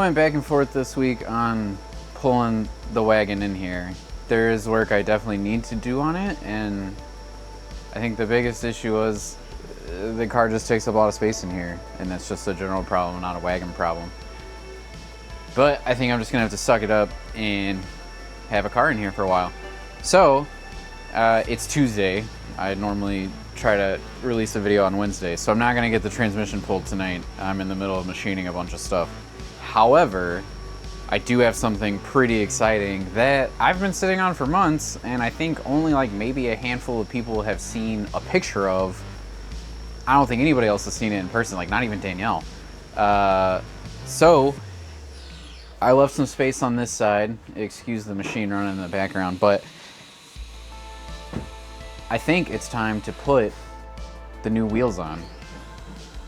went back and forth this week on pulling the wagon in here. There is work I definitely need to do on it, and I think the biggest issue was the car just takes up a lot of space in here, and that's just a general problem, not a wagon problem. But I think I'm just gonna have to suck it up and have a car in here for a while. So, it's Tuesday. I normally try to release a video on Wednesday, so I'm not gonna get the transmission pulled tonight. I'm in the middle of machining a bunch of stuff. However, I do have something pretty exciting that I've been sitting on for months, and I think only like maybe a handful of people have seen a picture of. I don't think anybody else has seen it in person, like not even Danielle. So I left some space on this side. Excuse the machine running in the background, but I think it's time to put the new wheels on.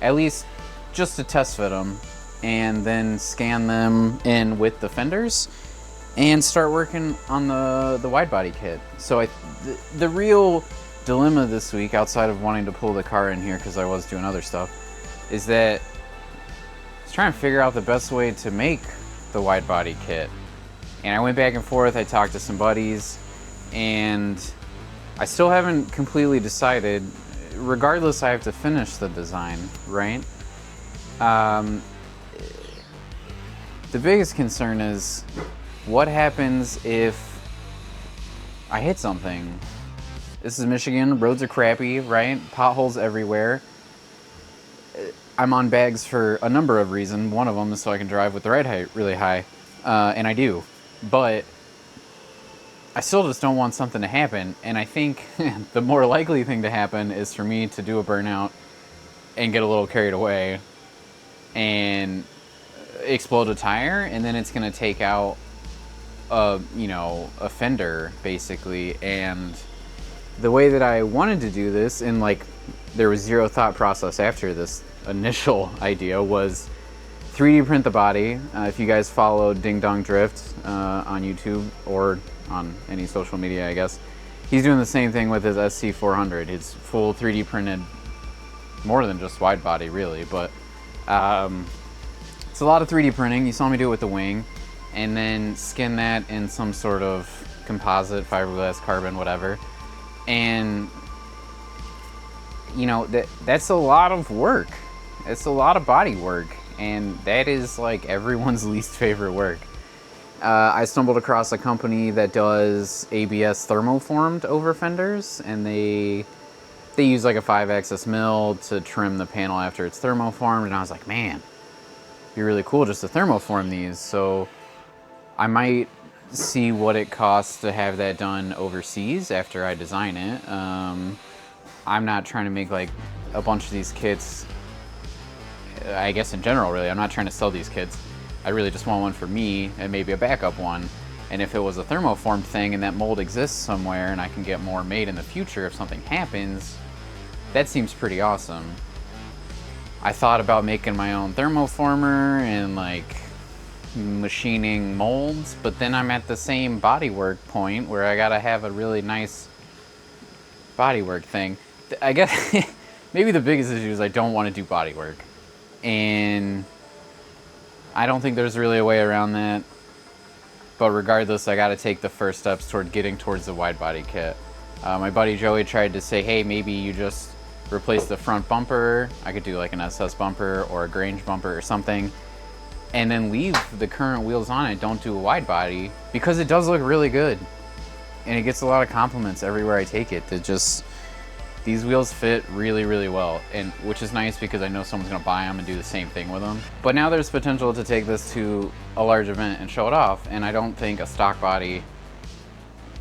At least just to test fit them, and then scan them in with the fenders and start working on the wide body kit. So the real dilemma this week, outside of wanting to pull the car in here because I was doing other stuff, is that I was trying to figure out the best way to make the wide body kit. And I went back and forth, I talked to some buddies, and I still haven't completely decided. Regardless, I have to finish the design, right? The biggest concern is what happens if I hit something. This is Michigan, roads are crappy, right? Potholes everywhere. I'm on bags for a number of reasons. One of them is so I can drive with the ride height really high, and I do. But I still just don't want something to happen, and I think the more likely thing to happen is for me to do a burnout and get a little carried away and explode a tire, and then it's gonna take out a fender basically. And the way that I wanted to do this, and like there was zero thought process after this initial idea, was 3D print the body. If you guys follow Ding Dong Drift on YouTube or on any social media, I guess, he's doing the same thing with his SC400. It's full 3D printed, more than just wide body really, but it's a lot of 3D printing. You saw me do it with the wing, and then skin that in some sort of composite, fiberglass, carbon, whatever. And that's a lot of work. It's a lot of body work, and that is like everyone's least favorite work. I stumbled across a company that does ABS thermoformed over fenders, and they use like a 5-axis mill to trim the panel after it's thermoformed, and I was like, man, it'd be really cool just to thermoform these. So I might see what it costs to have that done overseas after I design it. I'm not trying to make like a bunch of these kits, I guess in general really. I'm not trying to sell these kits. I really just want one for me and maybe a backup one. And if it was a thermoformed thing and that mold exists somewhere and I can get more made in the future if something happens, that seems pretty awesome. I thought about making my own thermoformer and like machining molds, but then I'm at the same bodywork point where I gotta have a really nice bodywork thing. I guess maybe the biggest issue is I don't want to do bodywork, and I don't think there's really a way around that. But regardless, I gotta take the first steps toward getting towards the wide body kit. My buddy Joey tried to say, hey, maybe you just replace the front bumper. I could do like an SS bumper or a Grange bumper or something, and then leave the current wheels on it. Don't do a wide body, because it does look really good. And it gets a lot of compliments everywhere I take it. These wheels fit really, really well, and which is nice because I know someone's gonna buy them and do the same thing with them. But now there's potential to take this to a large event and show it off, and I don't think a stock body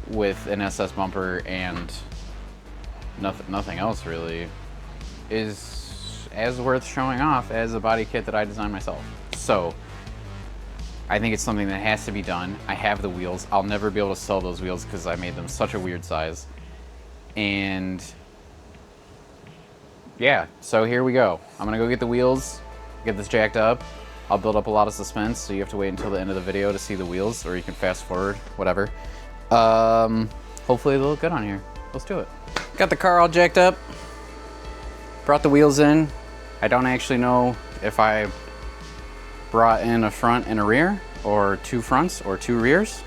with an SS bumper and nothing else really is as worth showing off as a body kit that I designed myself. So I think it's something that has to be done. I have the wheels. I'll never be able to sell those wheels because I made them such a weird size. And yeah, so here we go. I'm gonna go get the wheels, get this jacked up. I'll build up a lot of suspense, so you have to wait until the end of the video to see the wheels, or you can fast forward, whatever. Hopefully they look good on here. Let's do it. Got the car all jacked up. Brought the wheels in. I don't actually know if I brought in a front and a rear, or 2 fronts or 2 rears.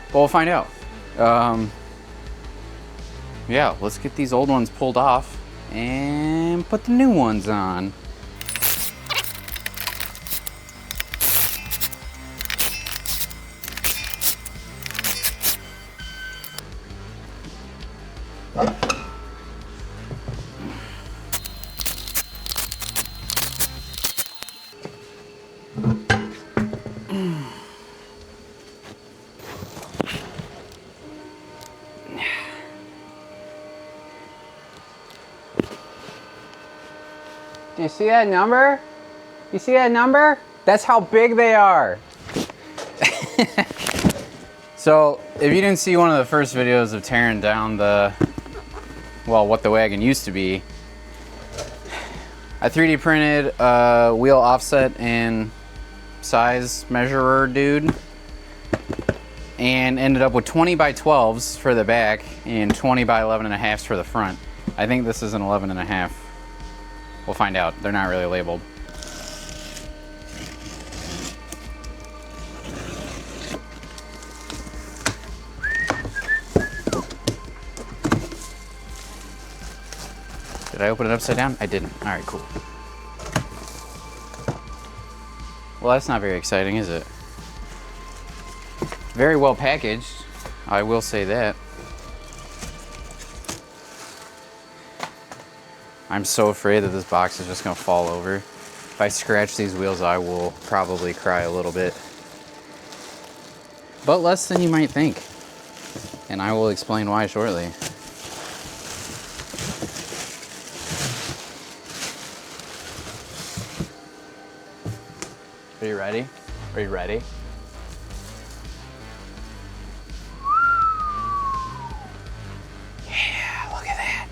But we'll find out. Yeah, let's get these old ones pulled off and put the new ones on. Do you see that number? You see that number? That's how big they are. So, if you didn't see one of the first videos of tearing down what the wagon used to be, I 3D printed a wheel offset and size measurer dude, and ended up with 20 by 12s for the back and 20 by 11.5s for the front. I think this is an 11.5. We'll find out. They're not really labeled. Did I open it upside down? I didn't. All right, cool. Well, that's not very exciting, is it? Very well packaged, I will say that. I'm so afraid that this box is just gonna fall over. If I scratch these wheels, I will probably cry a little bit. But less than you might think. And I will explain why shortly. Are you ready? Are you ready? Yeah, look at that.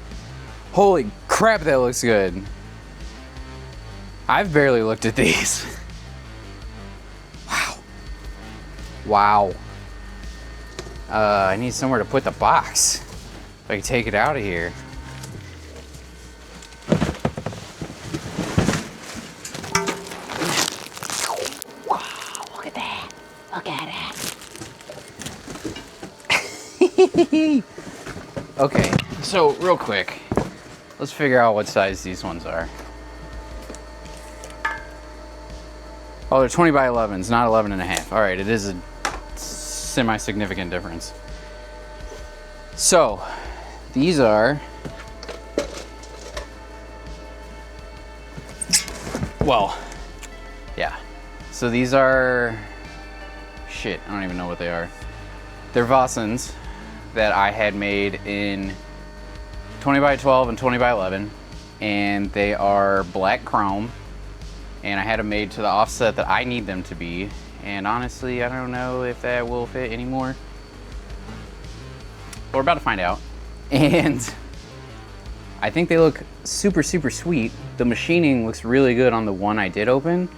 Holy crap, that looks good. I've barely looked at these. Wow. Wow. I need somewhere to put the box. If I can take it out of here. Wow, look at that. Look at it. Okay, so real quick. Let's figure out what size these ones are. Oh, they're 20 by 11s, not 11.5. All right, it is a semi-significant difference. So, these are, well, yeah. So these are, shit, I don't even know what they are. They're Vossens that I had made in 20 by 12 and 20 by 11, and they are black chrome, and I had them made to the offset that I need them to be, and honestly I don't know if that will fit anymore. We're about to find out. And I think they look super sweet. The machining looks really good on the one I did open,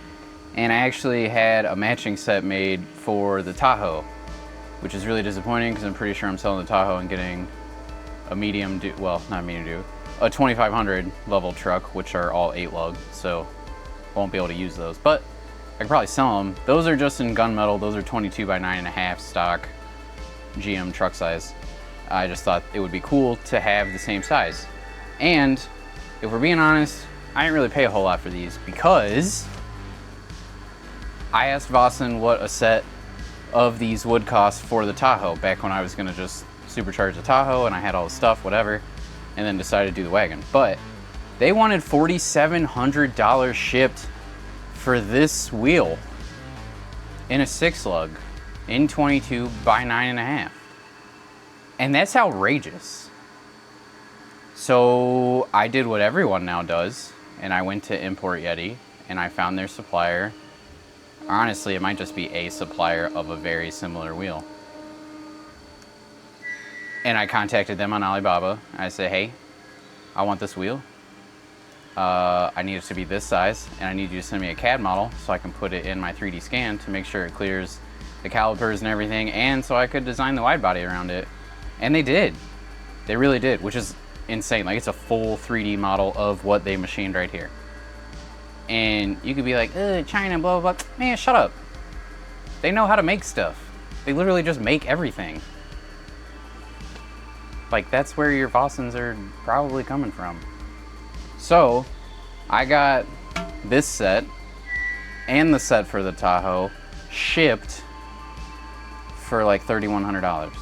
and I actually had a matching set made for the Tahoe, which is really disappointing because I'm pretty sure I'm selling the Tahoe and getting a medium, well, not medium, a 2500 level truck, which are all 8 lug, so won't be able to use those, but I can probably sell them. Those are just in gunmetal. Those are 22 by 9.5 stock GM truck size. I just thought it would be cool to have the same size. And if we're being honest, I didn't really pay a whole lot for these because I asked Vossen what a set of these would cost for the Tahoe back when I was gonna just supercharge the Tahoe and I had all the stuff, whatever, and then decided to do the wagon. But they wanted $4,700 shipped for this wheel in a 6 lug in 22 by 9.5. And that's outrageous. So I did what everyone now does, and I went to Import Yeti and I found their supplier. Honestly, it might just be a supplier of a very similar wheel. And I contacted them on Alibaba. I said, hey, I want this wheel. I need it to be this size, and I need you to send me a CAD model so I can put it in my 3D scan to make sure it clears the calipers and everything, and so I could design the wide body around it. And they did. They really did, which is insane. Like, it's a full 3D model of what they machined right here. And you could be like, China, blah, blah, blah. Man, shut up. They know how to make stuff. They literally just make everything. Like, that's where your Vossens are probably coming from. So, I got this set and the set for the Tahoe shipped for like $3,100.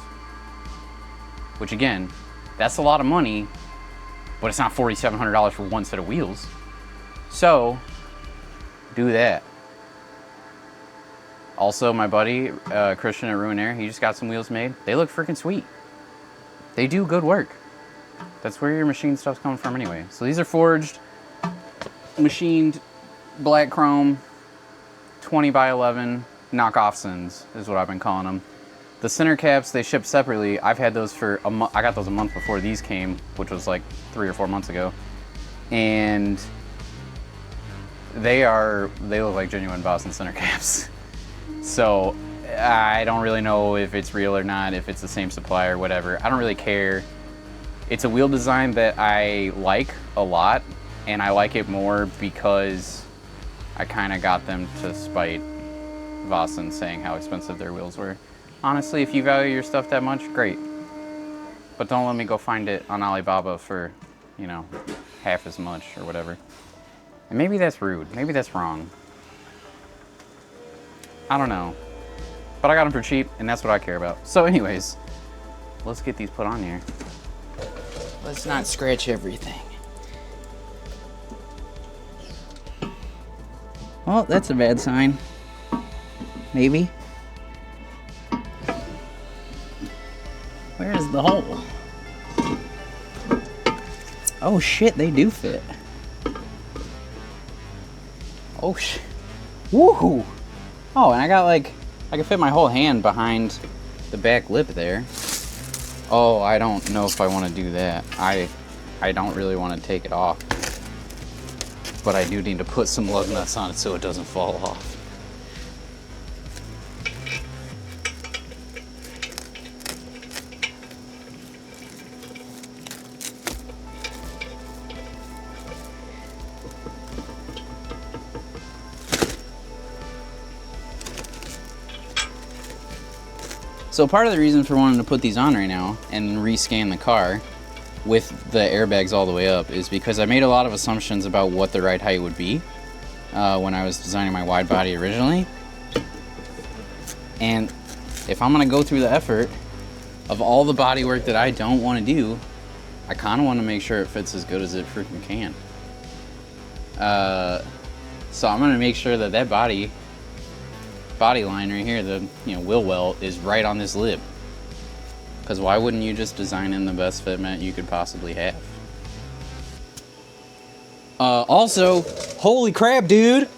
Which again, that's a lot of money, but it's not $4,700 for one set of wheels. So, do that. Also, my buddy, Christian at Ruin Air, he just got some wheels made. They look freaking sweet. They do good work. That's where your machine stuff's coming from anyway. So these are forged, machined, black chrome, 20 by 11 knockoffsons is what I've been calling them. The center caps, they ship separately. I've had those for a month. I got those a month before these came, which was like 3 or 4 months ago. And they look like genuine Vossen center caps. So I don't really know if it's real or not, if it's the same supplier, whatever. I don't really care. It's a wheel design that I like a lot, and I like it more because I kind of got them to spite Vossen saying how expensive their wheels were. Honestly, if you value your stuff that much, great. But don't let me go find it on Alibaba for, you know, half as much or whatever. And maybe that's rude. Maybe that's wrong. I don't know. But I got them for cheap, and that's what I care about. So anyways, let's get these put on here. Let's not scratch everything. Well, that's a bad sign. Maybe. Where's the hole? Oh shit, they do fit. Oh shit. Woohoo! Oh, and I got like, I can fit my whole hand behind the back lip there. Oh, I don't know if I want to do that. I don't really want to take it off. But I do need to put some lug nuts on it so it doesn't fall off. So part of the reason for wanting to put these on right now and rescan the car with the airbags all the way up is because I made a lot of assumptions about what the ride height would be when I was designing my wide body originally. And if I'm gonna go through the effort of all the body work that I don't want to do, I kind of want to make sure it fits as good as it freaking can. So I'm gonna make sure that that body line right here, the wheel well, is right on this lip. Because why wouldn't you just design in the best fitment you could possibly have? Also, holy crap, dude!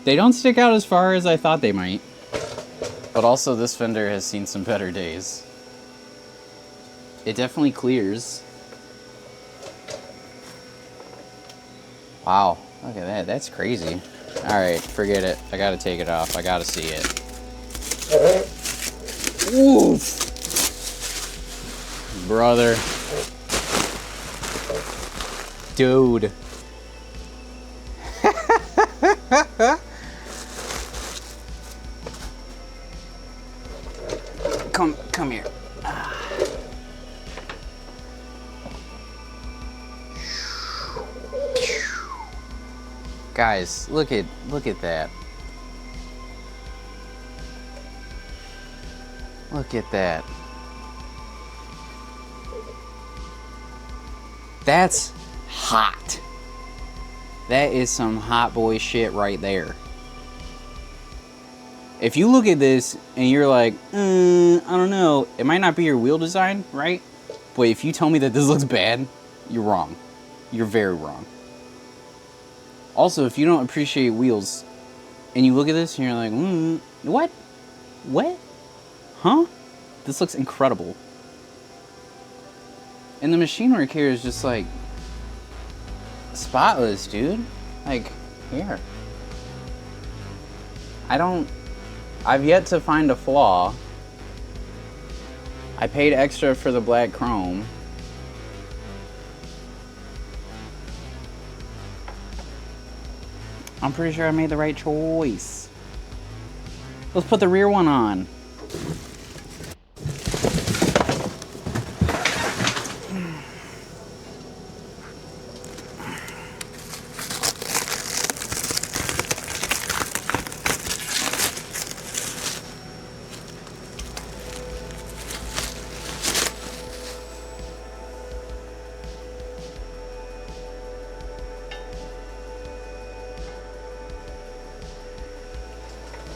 They don't stick out as far as I thought they might. But also, this fender has seen some better days. It definitely clears. Wow. Look at that, that's crazy. Alright, forget it. I gotta take it off. I gotta see it. Oof! Brother. Dude. Come here. Guys, look at that. Look at that. That's hot. That is some hot boy shit right there. If you look at this and you're like, I don't know, it might not be your wheel design, right? But if you tell me that this looks bad, you're wrong. You're very wrong. Also, if you don't appreciate wheels, and you look at this and you're like, what? What? Huh? This looks incredible. And the machine work here is just like, spotless, dude. Like, here. I've yet to find a flaw. I paid extra for the black chrome. I'm pretty sure I made the right choice. Let's put the rear one on.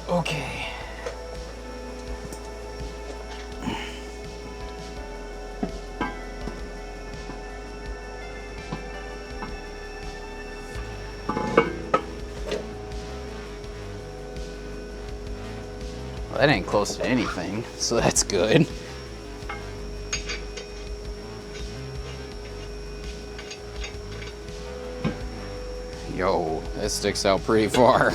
Okay. Well, that ain't close to anything, so that's good. Yo, that sticks out pretty far.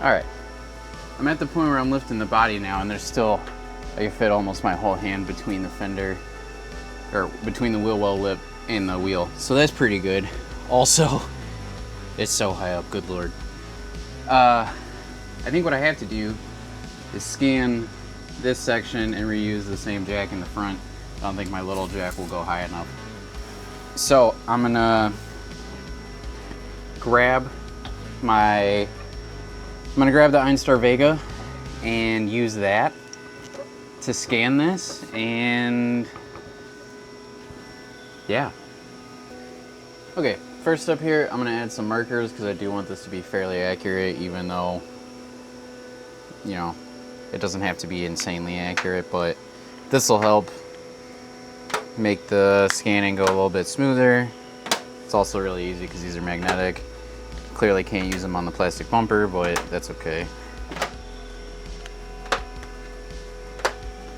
All right, I'm at the point where I'm lifting the body now, and there's still, I can fit almost my whole hand between the fender, or between the wheel well lip and the wheel. So that's pretty good. Also, it's so high up, good Lord. I think what I have to do is scan this section and reuse the same jack in the front. I don't think my little jack will go high enough. So I'm gonna grab the OnStar Vega and use that to scan this, and yeah. Okay, first up here, I'm gonna add some markers because I do want this to be fairly accurate, even though, you know, it doesn't have to be insanely accurate, but this will help make the scanning go a little bit smoother. It's also really easy because these are magnetic. Clearly can't use them on the plastic bumper, but that's okay.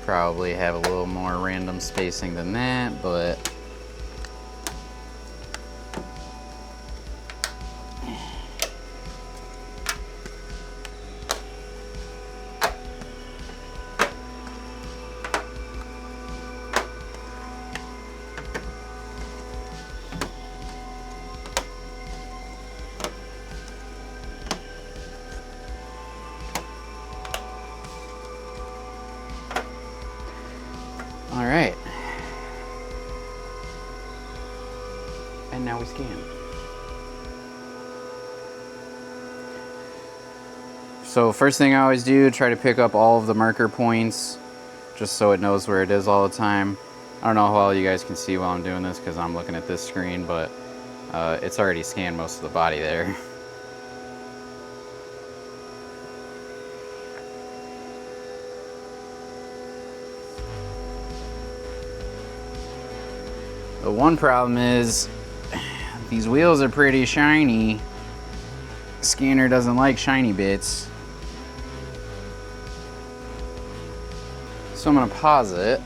Probably have a little more random spacing than that, but all right. And now we scan. So first thing I always do, try to pick up all of the marker points just so it knows where it is all the time. I don't know how well you guys can see while I'm doing this because I'm looking at this screen, but it's already scanned most of the body there. The one problem is these wheels are pretty shiny. Scanner doesn't like shiny bits. So I'm gonna pause it,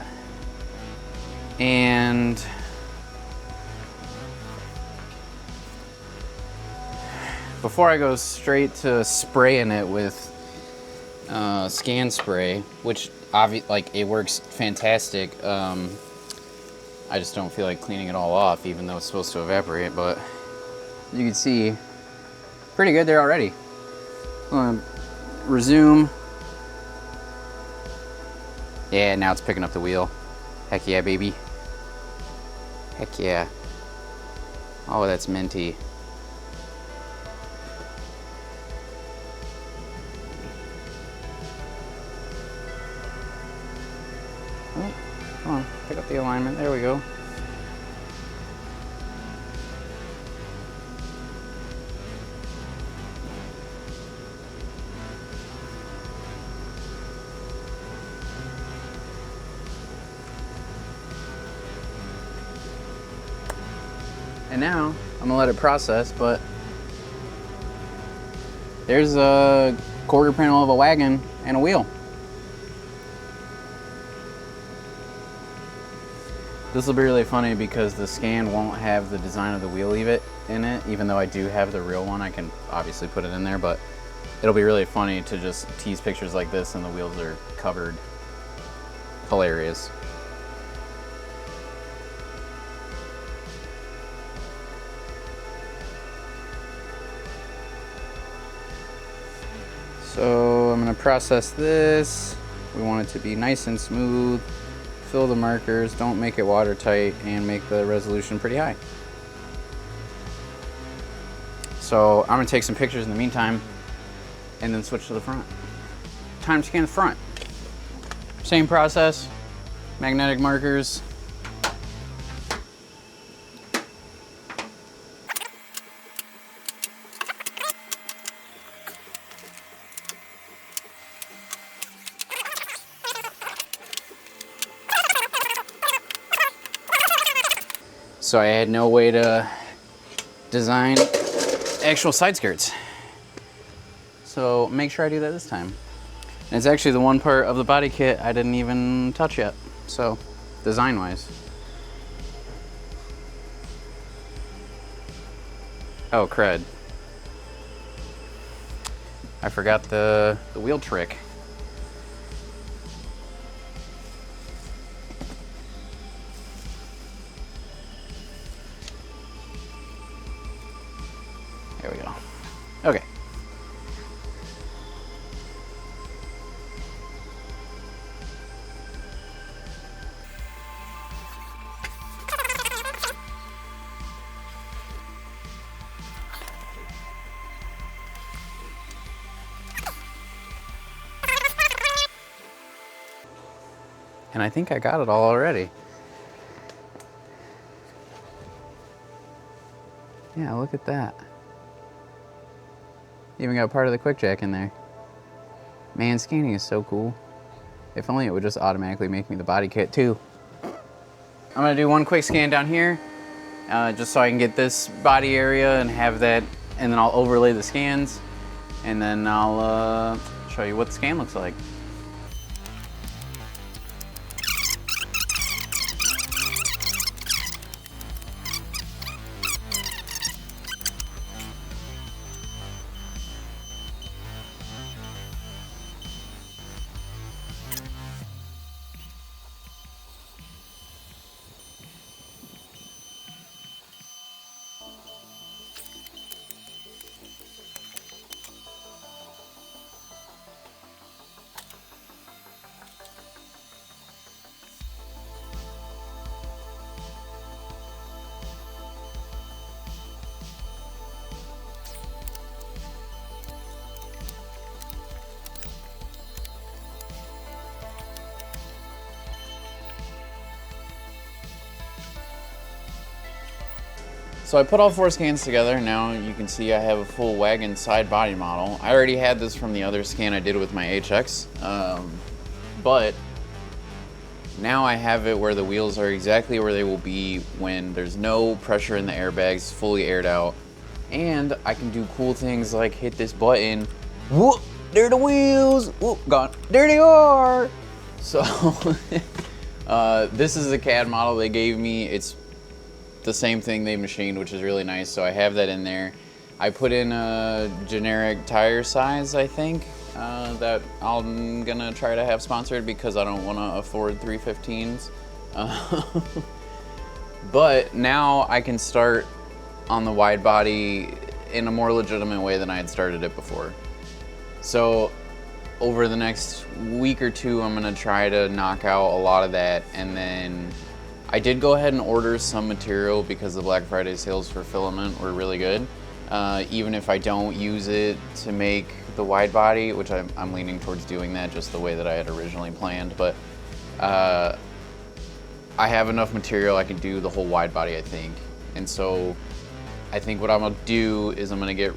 and before I go straight to spraying it with scan spray, which like it works fantastic. I just don't feel like cleaning it all off, even though it's supposed to evaporate, but you can see pretty good there already. Resume. Yeah, now it's picking up the wheel. Heck yeah, baby. Heck yeah. Oh, that's minty. Oh, come on, pick up the alignment. There we go. And now I'm gonna let it process, but there's a quarter panel of a wagon and a wheel. This will be really funny because the scan won't have the design of the wheel in it, even though I do have the real one. I can obviously put it in there, but it'll be really funny to just tease pictures like this and the wheels are covered. Hilarious. So I'm gonna process this. We want it to be nice and smooth. Fill the markers, don't make it watertight, and make the resolution pretty high. So I'm gonna take some pictures in the meantime and then switch to the front. Time to scan the front. Same process, magnetic markers. So I had no way to design actual side skirts. So make sure I do that this time. And it's actually the one part of the body kit I didn't even touch yet. So design wise. Oh, cred. I forgot the wheel trick. There we go. Okay. And I think I got it all already. Yeah, look at that. Even got part of the quick jack in there. Man, scanning is so cool. If only it would just automatically make me the body kit too. I'm gonna do one quick scan down here, just so I can get this body area and have that, and then I'll overlay the scans, and then I'll show you what the scan looks like. So I put all 4 scans together. Now you can see I have a full wagon side body model. I already had this from the other scan I did with my HX, but now I have it where the wheels are exactly where they will be when there's no pressure in the airbags, fully aired out. And I can do cool things like hit this button, whoop, there are the wheels, whoop, gone, there they are. So this is the CAD model they gave me. It's the same thing they machined, which is really nice. So I have that in there. I put in a generic tire size, I think, that I'm gonna try to have sponsored because I don't wanna afford 315s. But now I can start on the wide body in a more legitimate way than I had started it before. So over the next week or two, I'm gonna try to knock out a lot of that, and then I did go ahead and order some material because the Black Friday sales for filament were really good. Even if I don't use it to make the wide body, which I'm leaning towards doing that just the way that I had originally planned, but I have enough material I can do the whole wide body, I think. And so I think what I'm gonna do is I'm gonna get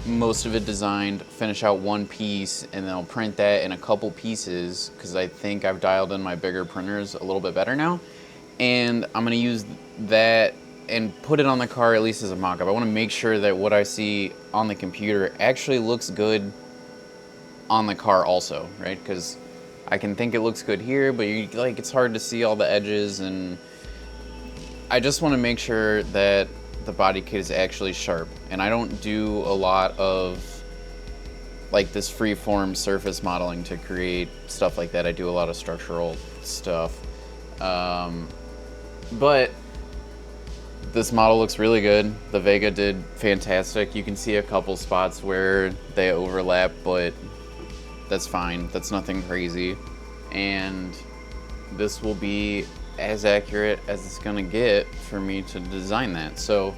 most of it designed, finish out one piece, and then I'll print that in a couple pieces because I think I've dialed in my bigger printers a little bit better now. And I'm gonna use that and put it on the car at least as a mock-up. I wanna make sure that what I see on the computer actually looks good on the car also, right? Because I can think it looks good here, but it's hard to see all the edges, and I just want to make sure that the body kit is actually sharp. And I don't do a lot of like this free-form surface modeling to create stuff like that. I do a lot of structural stuff. But this model looks really good. The Vega did fantastic. You can see a couple spots where they overlap, but that's fine. That's nothing crazy. And this will be as accurate as it's gonna get for me to design that. So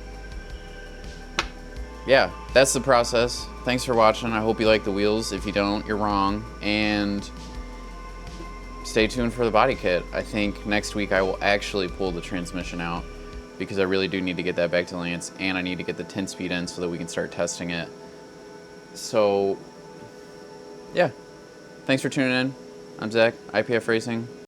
yeah, that's the process. Thanks for watching. I hope you like the wheels. If you don't, you're wrong. And stay tuned for the body kit. I think next week I will actually pull the transmission out because I really do need to get that back to Lance, and I need to get the 10-speed in so that we can start testing it. So yeah, thanks for tuning in. I'm Zach, IPF Racing.